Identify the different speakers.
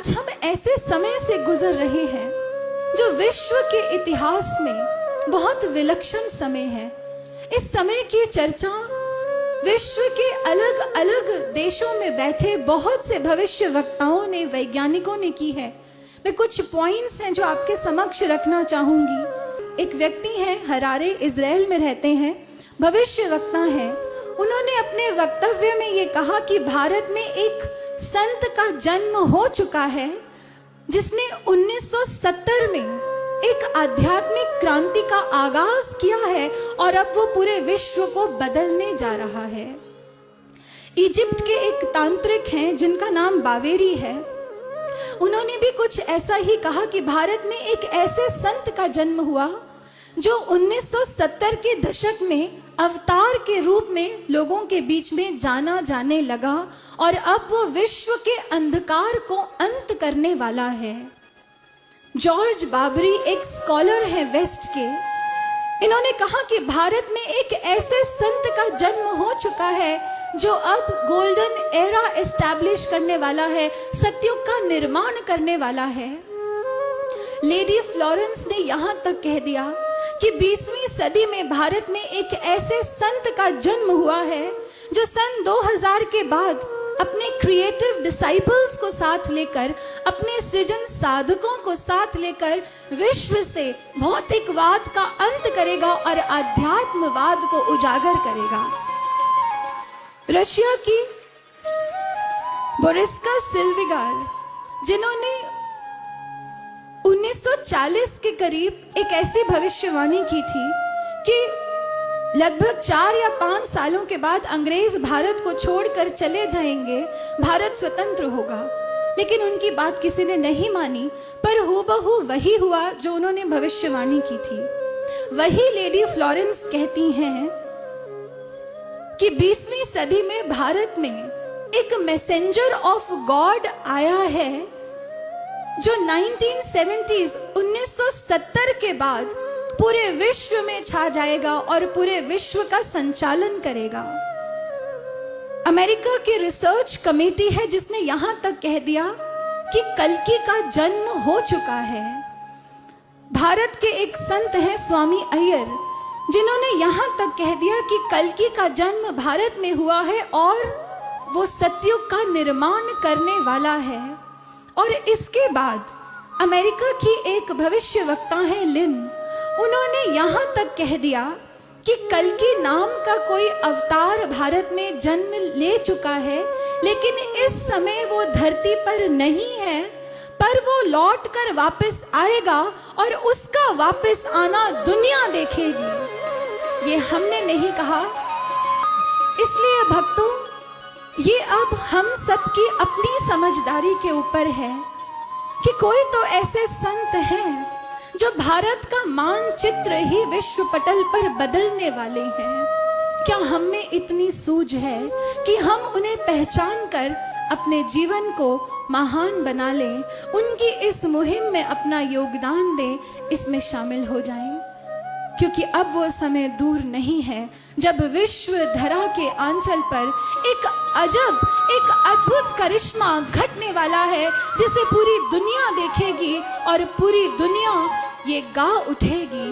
Speaker 1: आज हम ऐसे समय से गुजर रहे हैं जो विश्व के इतिहास में बहुत विलक्षण समय है। इस समय की चर्चा विश्व के अलग अलग देशों में बैठे बहुत से भविष्य वक्ताओं ने, वैज्ञानिकों ने की है। मैं कुछ पॉइंट्स हैं जो आपके समक्ष रखना चाहूंगी। एक व्यक्ति हैं, हरारे, इजराइल में रहते हैं, भविष्य वक्ता हैं। उन्होंने अपने वक्तव्य में ये कहा कि भारत में एक संत का जन्म हो चुका है जिसने 1970 में एक आध्यात्मिक क्रांति का आगाज किया है और अब वो पूरे विश्व को बदलने जा रहा है। इजिप्ट के एक तांत्रिक हैं जिनका नाम बावेरी है। उन्होंने भी कुछ ऐसा ही कहा कि भारत में एक ऐसे संत का जन्म हुआ जो 1970 के दशक में अवतार के रूप में लोगों के बीच में जाना जाने लगा और अब वो विश्व के अंधकार को अंत करने वाला है। जॉर्ज बाबरी एक स्कॉलर है वेस्ट के। इन्होंने कहा कि भारत में एक ऐसे संत का जन्म हो चुका है जो अब गोल्डन एरा एस्टैब्लिश करने वाला है, सतयुग का निर्माण करने वाला है। लेडी फ्लोरेंस ने यहां तक कह दिया कि 20वीं सदी में भारत में एक ऐसे संत का जन्म हुआ है जो सन 2000 के बाद अपने क्रिएटिव डिसाइपल्स को साथ लेकर, अपने सृजन साधकों को साथ लेकर विश्व से भौतिकवाद का अंत करेगा और आध्यात्मवाद को उजागर करेगा। रशिया की बोरिस्का सिल्विगार, जिन्होंने 1940 के करीब एक ऐसी भविष्यवाणी की थी कि लगभग 4 या 5 सालों के बाद अंग्रेज भारत को छोड़कर चले जाएंगे, भारत स्वतंत्र होगा। लेकिन उनकी बात किसी ने नहीं मानी, पर हूबहू वही हुआ जो उन्होंने भविष्यवाणी की थी। वही लेडी फ्लोरेंस कहती हैं कि 20वीं सदी में भारत में एक मैसेंजर ऑफ गॉड आया है जो 1970 के बाद पूरे विश्व में छा जाएगा और पूरे विश्व का संचालन करेगा। अमेरिका की रिसर्च कमेटी है जिसने यहां तक कह दिया कि कल्कि का जन्म हो चुका है। भारत के एक संत हैं स्वामी अय्यर, जिन्होंने यहां तक कह दिया कि कल्कि का जन्म भारत में हुआ है और वो सतयुग का निर्माण करने वाला है। और इसके बाद अमेरिका की एक भविष्य वक्ता है लिन, उन्होंने यहां तक कह दिया कि कल्कि नाम का कोई अवतार भारत में जन्म ले चुका है, लेकिन इस समय वो धरती पर नहीं है, पर वो लौट कर वापस आएगा और उसका वापस आना दुनिया देखेगी। ये हमने नहीं कहा। इसलिए भक्तों, ये अब हम सबकी अपनी समझदारी के ऊपर है कि कोई तो ऐसे संत हैं जो भारत का मानचित्र ही विश्व पटल पर बदलने वाले हैं। क्या हम में इतनी सूझ है कि हम उन्हें पहचान कर अपने जीवन को महान बना लें, उनकी इस मुहिम में अपना योगदान दें, इसमें शामिल हो जाएं? क्योंकि अब वो समय दूर नहीं है जब विश्व धरा के आंचल पर एक अजब, एक अद्भुत करिश्मा घटने वाला है जिसे पूरी दुनिया देखेगी और पूरी दुनिया ये गा उठेगी।